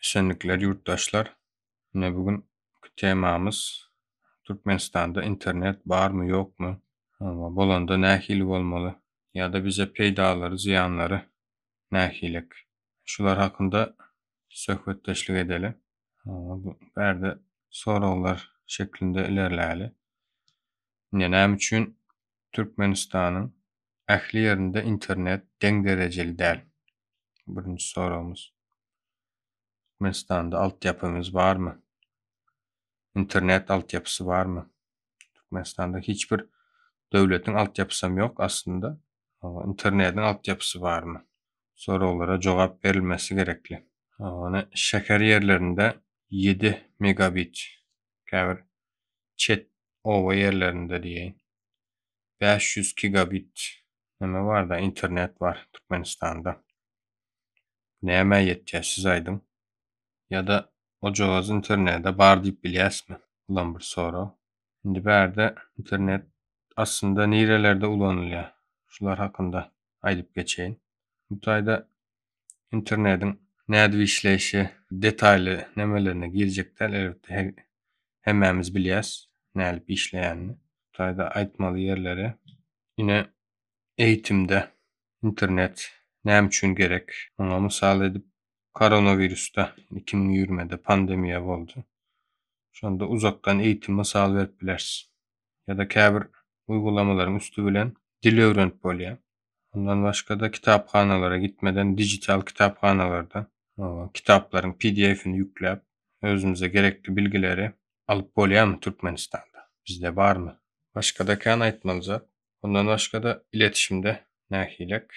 Esenlikler yurttaşlar. Yine bugün temamız Türkmenistan'da internet var mı yok mu? Ama bolanda nähili bolmaly? Ya da bize peýdalary, ziyanları nähilek? Şular hakynda söhbetdeşlik edeli. Bu bärde soralar şeklinde ilerläli. Näme üçin Türkmenistanyň ähli ýerinde internet deň derejeli däl? Birinji soragymız. Türkmenistan'da altyapımız var mı? İnternet altyapısı var mı? Türkmenistan'da hiçbir devletin altyapısam yok aslında. Ama internetin altyapısı var mı? Sorulara cevap verilmesi gerekli. Ama şeker yerlerinde 7 megabit, käbir chat ova yerlerinde diýeň 500 gigabit näme var da internet var Türkmenistan'da. Näme ýetýär siz aýdyň? Ya da o jogaz internetde bar diýip bilýäsmi? Ulan bir soru. Indi bärde internet aslında nirelerde ulanylýar? Şular hakynda aýdyp geçeýin. Bu taýda internetin nädip işleýişi detaýly nemelerine girecekler. Elbetde hemmämiz bilýäs nädip işleýänini. Bu taýda aýtmaly ýerleri ine eýitimde internet näme üçin gerek? Oňa mysal edip koronavirusda 2020'de pandemiýa boldy. Şonda uzakdan eğitim mysal berip bilersiz. Ya da käbir uygulamaların üstü bilen dil öwrenip bolýar. Ondan başga da kitapxanalara gitmeden dijital kitapxanalardan kitapların PDF'ini yüklep özümüze gerekli bilgileri alıp bolýarmy Türkmenistan'da? Bizde barmy? Başga da kän aýtmaly zat. Ondan başga da iletişimde nähilek?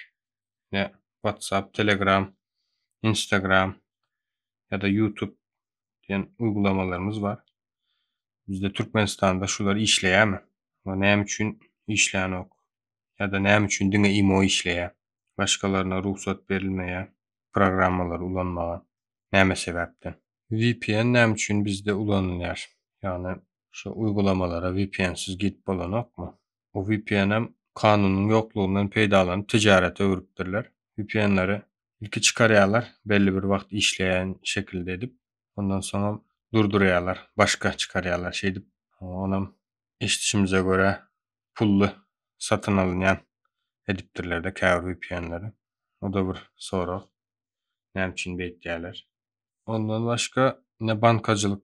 Ne WhatsApp, Telegram, Instagram ya da YouTube diýen uygulamalarımız var. Bizde Türkmenistan'da şular işleýärmi? Wa näme üçin işlänok? Ya da näme üçin diňe imo işleýär? Başgalaryna ruhsat berilmeýär, programmalar ulanmagan. Näme sebäpden? VPN näme üçin bizde ulanylýar? Ýani şu uygulamalara VPN'siz gidip bolanokmy? O VPN'em kanunyň ýoklugundan peýdalanyp tijarete öwrüpdirler. VPN'leri ilki çykarýarlar, belli bir wagt işleýän şekilde edip, ondan soňra durdurýarlar, başga çykarýarlar şey edip, onam eşitişimize göre pully satyn alynýan edipdirler de käbir VPN'leri. O da bir sorak. Näme üçin beýtýärler? Ondan başga ne bankacılık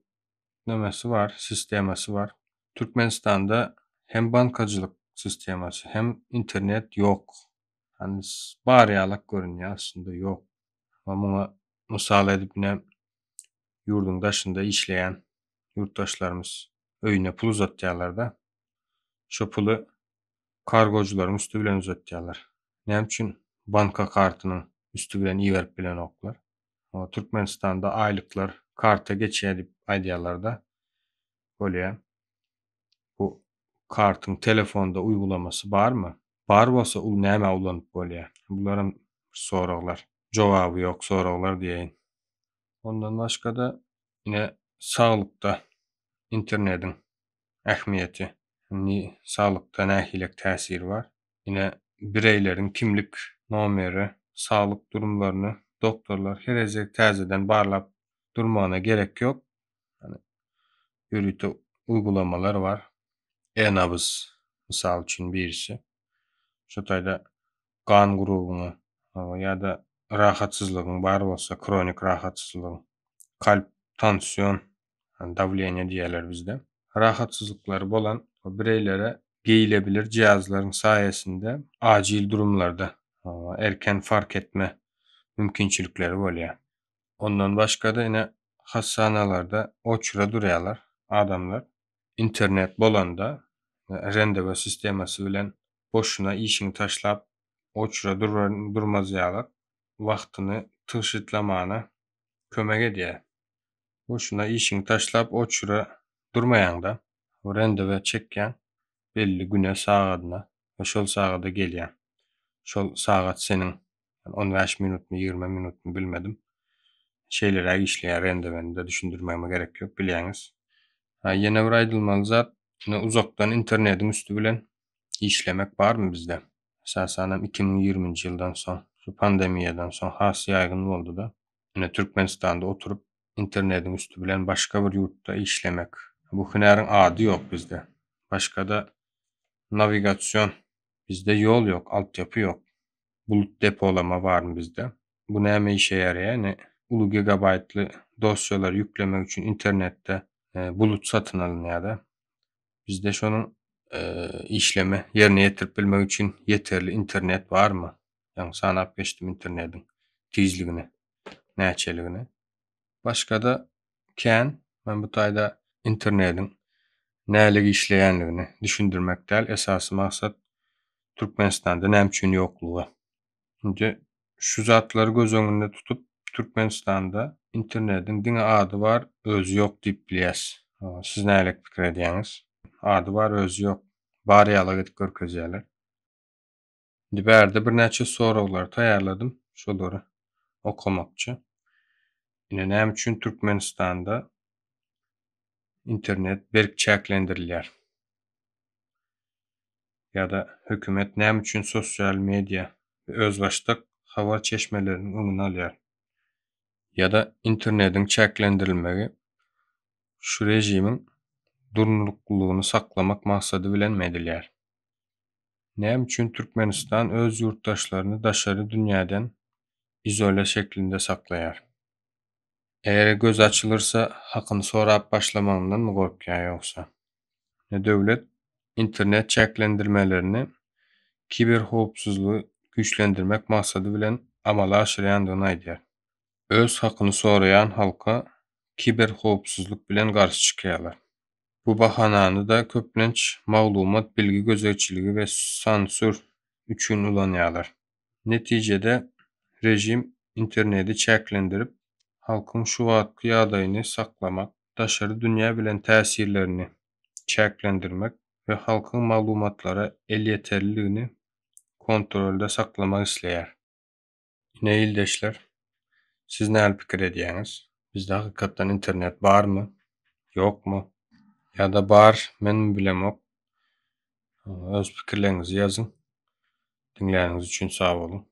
nemesi var, sistemasi var. Türkmenistan'da hem bankacılık sistemasi hem internet yok. Hani barýalak görünýär, aslında yok. Ama muňa mysal edip ne yurdun daşynda işleýän yurttaşlarymız öýüne pul uzatýarlar da. Şo puly kargojularym üstü bilen uzatýarlar. Näme üçin banka kartynyň üstü bilen iýerip bilen oklar? Ama Türkmenistan'da aýlyklar karta geçýär diýip aýdýarlar da. Bolýar. Bu kartyň telefonda uygulamasy barmy? Bar bolsa ul näme ulanyp bolýar? Bularym soraklar. Jogaby ýok soraklar diýeýin. Ondan başga da ine saglykda internetiň ähmiýeti, saglykda nähilek täsiri var? Ine bireýleriň kimlik nomeri, saglyk durumlaryny doktorlar hereze täzeden barlap durmagyna gerek ýok. Hani ýürüýte uygulamalar var. E-nabız mysal üçin birisi. Şo taýda kan gurubyny ýa-da rahatsyzlygyň bar bolsa, kronik rahatsyzlygyň, kalp, tansiýon, dawleniýa diýerler bizde. Rahatsyzlyklary bolan bireýlere geýilebilir jihazlaryň saýesinde ajil durumlarda erken fark etme mümkinçilikleri bolýar. Ondan başga da ine hassanalarda oçra durýarlar adamlar. İnternet bolanda rendewe sistemasi bilen boşuna işini taşlap oçra durmazýarlar. Wagtyny tyşytlamana kömek edýär. Boşuna işini taşlap oçra durmaýanda rendewe çekýän belli güne sagatyna we şol sagada gelýär. Şol sagat seniň 15 minutmy 20 minutmy bilmedim. Şeýlerä işleýär rendeweni de düşündirmeme gerek ýok bilýäňiz. Ýene bir aýdylmaly zat, uzakdan internetiň üstü bilen işlemek barmy bizde? Esasanam 2020-nji ýyldan soň, şu pandemiýadan soň has ýaýgyn boldy da. Türkmenistanda oturup internetin üstü bilen başka bir yurtda işlemek. Bu hünäriň ady ýok bizde. Başga-da navigasyon. Bizde yol ýok, altyapy ýok. Bulut depolama barmy bizde? Bu näme işe ýaraýar? Uly gigabaytly dosýalar ýüklemek üçin internetde bulut satyn alınýar-da. Bizde şonuň işlemi ýerine ýetirip bilmek üçin ýeterli internet barmy? Ýa-ni sanap geçdim internetiň tizligini, näçeligini. Başga-da kän men bu taýda internetiň nälik işleýänligini düşündirmek däl, esasy maksat Türkmenistanda näme üçin ýoklugy. Şimdi şu zatlary göz öňünde tutup Türkmenistanda internetiň diňe ady bar, özü ýok diýip bilýäs. Siz nälik pikir edýäňiz? Ady bar, özü ýok. Bary ýaly gidip görkezýärler. Şimdi bärde bir näçe soraglar taýýarladym, şolary okamakçy. Ine näme üçin Türkmenistanda internet berk çäklendirilýär? Ýa-da hökümet näme üçin sosial media we özbaşdyk habar çeşmeleriniň öňüni alýar? Ýa-da internetiň çäklendirilmegi şu rejimiň durnuklugyny saklamak maksady bilen mi edilýär? Näme üçin Türkmenistan öz ýurtdaşlaryny daşary dünýäden izole şeklinde saklaýar? Eger göz açylyrsa hakyny sorap başlamagyňdan mı gorkýar ýoksa? Döwlet internet çäklendirmelerini kiber howpsuzlygy güýçlendirmek maksady bilen amala aşyrýandygyny aýdýar. Öz hakyny soraýan halka kiber howpsuzlyk bilen garşy çykýarlar. Bu bahanany da köplenç maglumat, bilgi gözegçiligi we sansür üçin ulanýarlar. Netijede rejim interneti çäklendirip halkyň şu wagtky ýagdaýyny saklamak, daşary dünýä bilen täsirlerini çäklendirmek we halkyň maglumatlara el ýeterliligini kontrolde saklamak isleýär. Ine ildeşler, siz näme pikir edýäňiz? Bizde hakykatdan internet barmy? Ýokmy? Ýa-da bar, men bilemok. Öz pikirlerinizi ýazyň. Dinläniňiz üçin sag bolun.